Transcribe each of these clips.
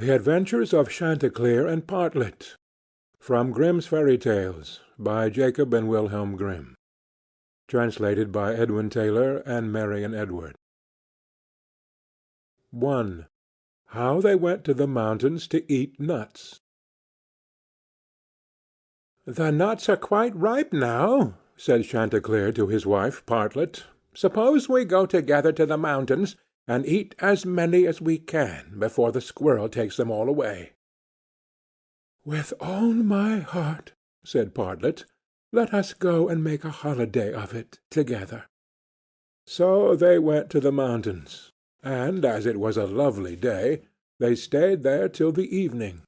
The Adventures of Chanticleer and Partlet, from Grimm's Fairy Tales, by Jacob and Wilhelm Grimm. Translated by Edwin Taylor and Marion Edward. 1. How they went to the mountains to eat nuts. "The nuts are quite ripe now," said Chanticleer to his wife Partlet. "Suppose we go together to the mountains, and eat as many as we can before the squirrel takes them all away." "With all my heart," said Partlet. "Let us go and make a holiday of it together." So they went to the mountains, and as it was a lovely day, they stayed there till the evening.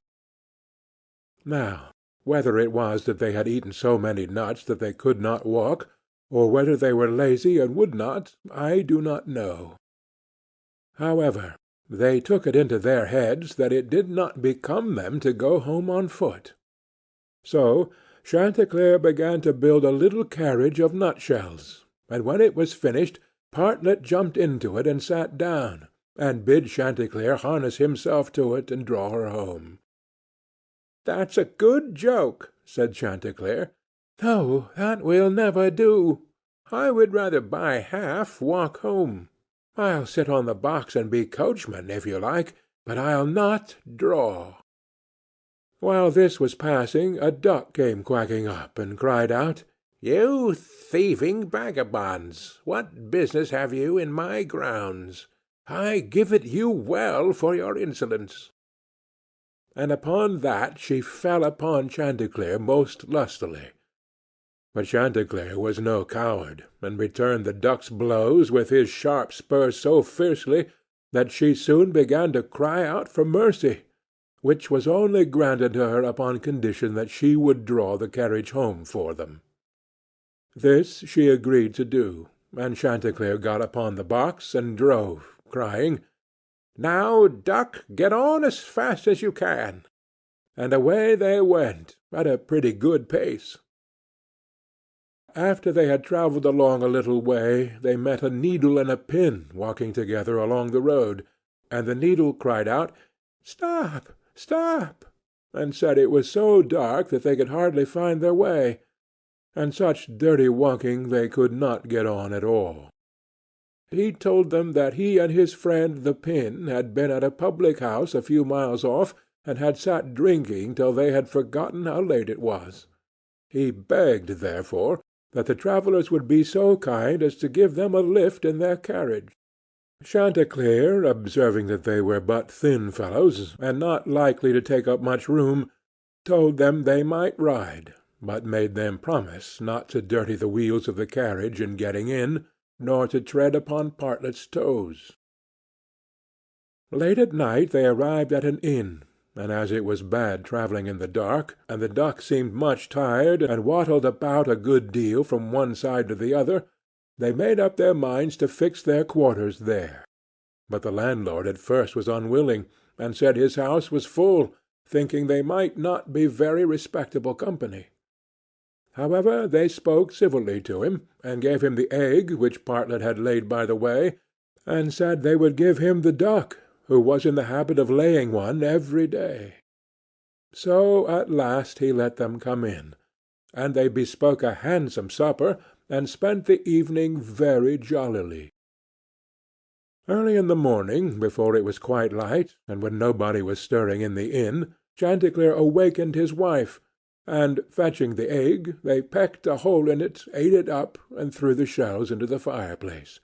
Now, whether it was that they had eaten so many nuts that they could not walk, or whether they were lazy and would not, I do not know. However, they took it into their heads that it did not become them to go home on foot. So Chanticleer began to build a little carriage of nutshells, and when it was finished, Partlet jumped into it and sat down, and bid Chanticleer harness himself to it and draw her home. "That's a good joke," said Chanticleer. "No, that will never do. I would rather by half walk home. I'll sit on the box and be coachman, if you like, but I'll not draw." While this was passing, a duck came quacking up, and cried out, "You thieving vagabonds, what business have you in my grounds? I give it you well for your insolence." And upon that she fell upon Chanticleer most lustily. But Chanticleer was no coward, and returned the duck's blows with his sharp spurs so fiercely that she soon began to cry out for mercy, which was only granted her upon condition that she would draw the carriage home for them. This she agreed to do, and Chanticleer got upon the box and drove, crying, "Now, duck, get on as fast as you can." And away they went, at a pretty good pace. After they had travelled along a little way, they met a needle and a pin walking together along the road, and the needle cried out, "Stop, stop!" and said it was so dark that they could hardly find their way, and such dirty walking they could not get on at all. He told them that he and his friend the pin had been at a public-house a few miles off, and had sat drinking till they had forgotten how late it was. He begged, therefore, that the travellers would be so kind as to give them a lift in their carriage. Chanticleer, observing that they were but thin fellows, and not likely to take up much room, told them they might ride, but made them promise not to dirty the wheels of the carriage in getting in, nor to tread upon Partlet's toes. Late at night they arrived at an inn, and as it was bad travelling in the dark, and the duck seemed much tired, and waddled about a good deal from one side to the other, they made up their minds to fix their quarters there. But the landlord at first was unwilling, and said his house was full, thinking they might not be very respectable company. However, they spoke civilly to him, and gave him the egg which Partlet had laid by the way, and said they would give him the duck, who was in the habit of laying one every day. So at last he let them come in, and they bespoke a handsome supper, and spent the evening very jollily. Early in the morning, before it was quite light, and when nobody was stirring in the inn, Chanticleer awakened his wife, and, fetching the egg, they pecked a hole in it, ate it up, and threw the shells into the fireplace.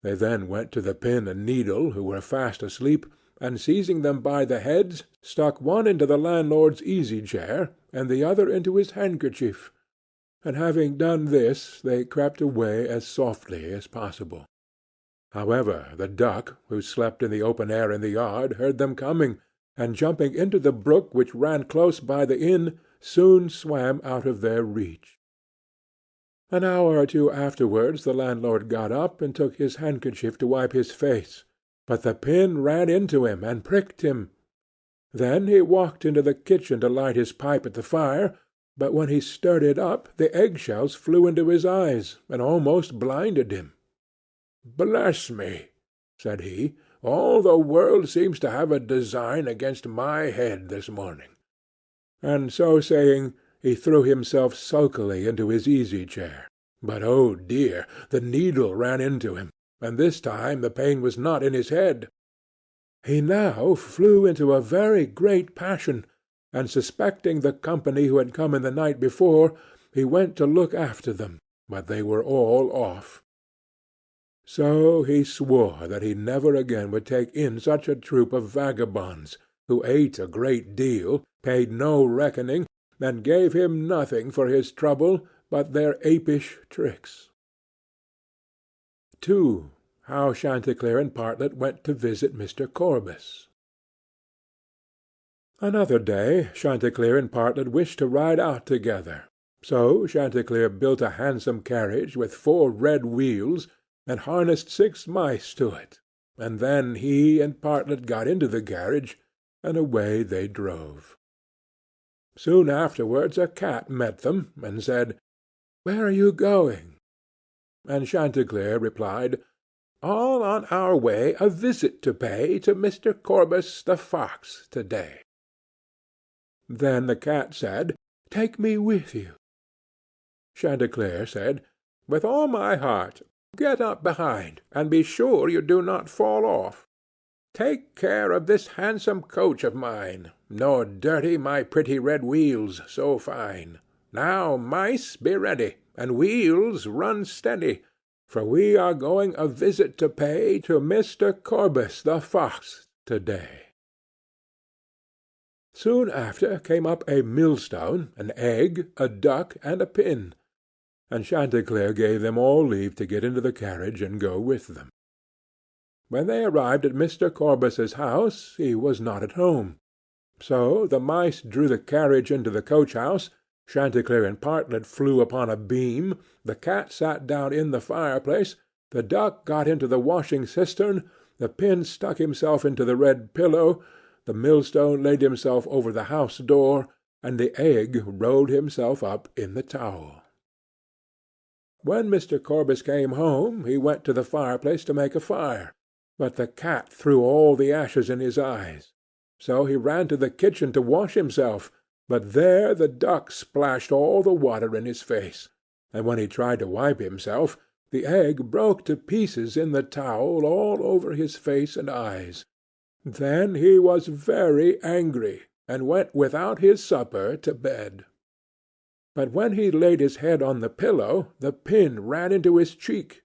They then went to the pin and needle, who were fast asleep, and seizing them by the heads, stuck one into the landlord's easy-chair, and the other into his handkerchief, and having done this they crept away as softly as possible. However, the duck, who slept in the open air in the yard, heard them coming, and jumping into the brook which ran close by the inn, soon swam out of their reach. An hour or two afterwards the landlord got up and took his handkerchief to wipe his face, but the pin ran into him and pricked him. Then he walked into the kitchen to light his pipe at the fire, but when he stirred it up the egg-shells flew into his eyes, and almost blinded him. "Bless me!" said he. all the world seems to have a design against my head this morning." And so saying, he threw himself sulkily into his easy-chair. But, oh dear, the needle ran into him, and this time the pain was not in his head. He now flew into a very great passion, and suspecting the company who had come in the night before, he went to look after them, but they were all off. So he swore that he never again would take in such a troop of vagabonds, who ate a great deal, paid no reckoning, and gave him nothing for his trouble but their apish tricks. 2. How Chanticleer and Partlet went to visit Mr. Korbes. Another day Chanticleer and Partlet wished to ride out together. So Chanticleer built a handsome carriage with 4 red wheels, and harnessed 6 mice to it, and then he and Partlet got into the carriage, and away they drove. Soon afterwards a cat met them, and said, "Where are you going?" And Chanticleer replied, "All on our way a visit to pay to Mr. Korbes the fox to-day." Then the cat said, "Take me with you." Chanticleer said, "With all my heart. Get up behind, and be sure you do not fall off. Take care of this handsome coach of mine, nor dirty my pretty red wheels so fine. Now, mice, be ready, and wheels, run steady, for we are going a visit to pay to Mr. Korbes the fox to-day." Soon after came up a millstone, an egg, a duck, and a pin, and Chanticleer gave them all leave to get into the carriage and go with them. When they arrived at Mr. Korbes's house, he was not at home. So the mice drew the carriage into the coach-house, Chanticleer and Partlet flew upon a beam, the cat sat down in the fireplace, the duck got into the washing-cistern, the pin stuck himself into the red pillow, the millstone laid himself over the house-door, and the egg rolled himself up in the towel. When Mr. Korbes came home, he went to the fireplace to make a fire, but the cat threw all the ashes in his eyes. So he ran to the kitchen to wash himself, but there the duck splashed all the water in his face, and when he tried to wipe himself, the egg broke to pieces in the towel all over his face and eyes. Then he was very angry, and went without his supper to bed. But when he laid his head on the pillow, the pin ran into his cheek.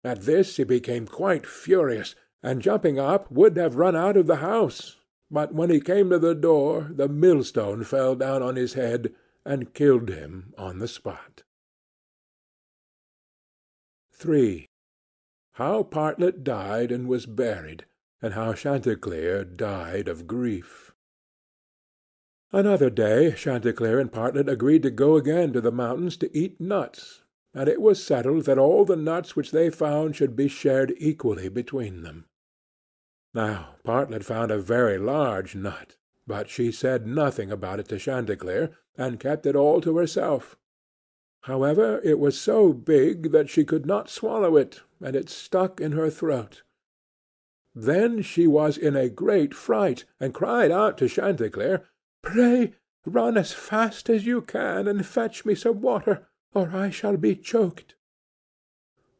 At this he became quite furious, and jumping up would have run out of the house, but when he came to the door the millstone fell down on his head and killed him on the spot. 3. How Partlet died and was buried, and how Chanticleer died of grief. Another day Chanticleer and Partlet agreed to go again to the mountains to eat nuts, and it was settled that all the nuts which they found should be shared equally between them. Now Partlet found a very large nut, but she said nothing about it to Chanticleer, and kept it all to herself. However, it was so big that she could not swallow it, and it stuck in her throat. Then she was in a great fright, and cried out to Chanticleer, "Pray run as fast as you can, and fetch me some water, or I shall be choked."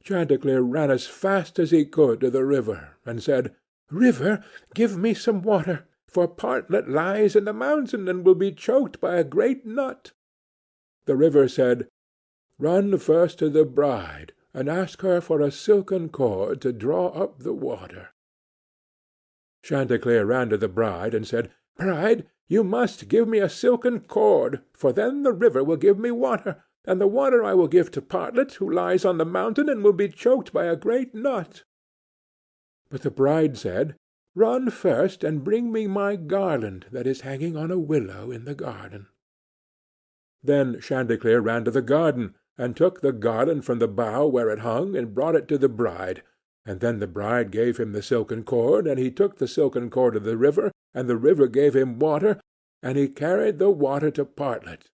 Chanticleer ran as fast as he could to the river, and said, "River, give me some water, for Partlet lies in the mountain, and will be choked by a great nut." The river said, "Run first to the bride, and ask her for a silken cord to draw up the water." Chanticleer ran to the bride, and said, "Bride, you must give me a silken cord, for then the river will give me water, and the water I will give to Partlet, who lies on the mountain, and will be choked by a great nut." But the bride said, "Run first, and bring me my garland that is hanging on a willow in the garden." Then Chanticleer ran to the garden, and took the garland from the bough where it hung, and brought it to the bride, and then the bride gave him the silken cord, and he took the silken cord to the river, and the river gave him water, and he carried the water to Partlet.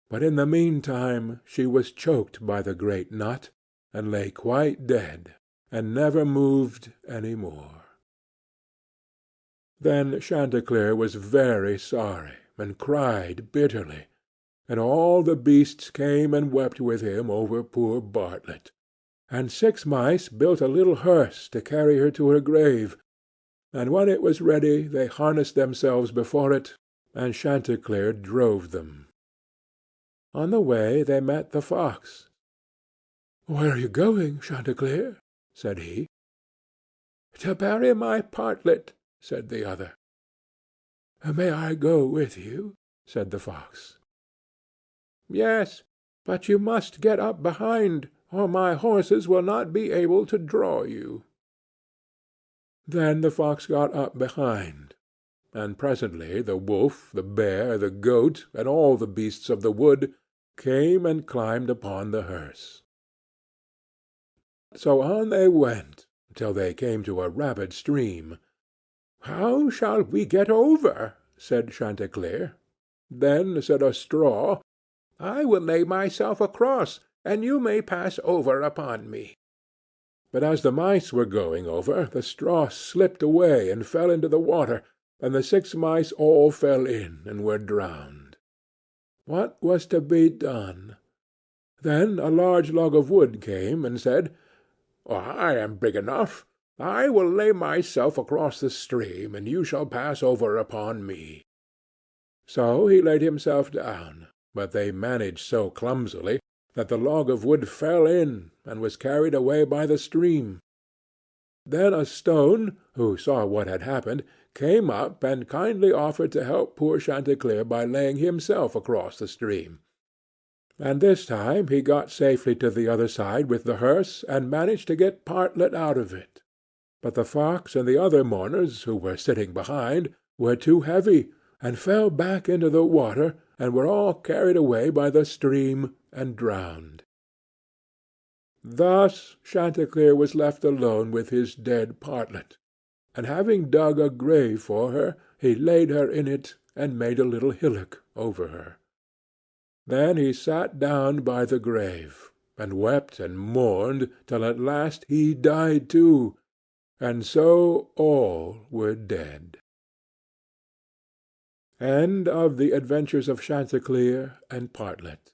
But in the meantime she was choked by the great nut, and lay quite dead, and never moved any more. Then Chanticleer was very sorry, and cried bitterly, and all the beasts came and wept with him over poor Bartlett, and 6 mice built a little hearse to carry her to her grave, and when it was ready they harnessed themselves before it, and Chanticleer drove them. On the way they met the fox. "Where are you going, Chanticleer?" said he. "To bury my Partlet," said the other. "May I go with you?" said the fox. "Yes, but you must get up behind, or my horses will not be able to draw you." Then the fox got up behind, and presently the wolf, the bear, the goat, and all the beasts of the wood came and climbed upon the hearse. So on they went till they came to a rapid stream. "How shall we get over?" said Chanticleer. Then said a straw, "I will lay myself across, and you may pass over upon me." But as the mice were going over, the straw slipped away and fell into the water, and the 6 mice all fell in and were drowned. What was to be done? Then a large log of wood came and said, "I am big enough. I will lay myself across the stream, and you shall pass over upon me." So he laid himself down, but they managed so clumsily that the log of wood fell in and was carried away by the stream. Then a stone, who saw what had happened, came up and kindly offered to help poor Chanticleer by laying himself across the stream. And this time he got safely to the other side with the hearse, and managed to get Partlet out of it. But the fox and the other mourners, who were sitting behind, were too heavy, and fell back into the water, and were all carried away by the stream and drowned. Thus Chanticleer was left alone with his dead Partlet, and having dug a grave for her, he laid her in it, and made a little hillock over her. Then he sat down by the grave, and wept and mourned till at last he died too, and so all were dead. End of the Adventures of Chanticleer and Partlet.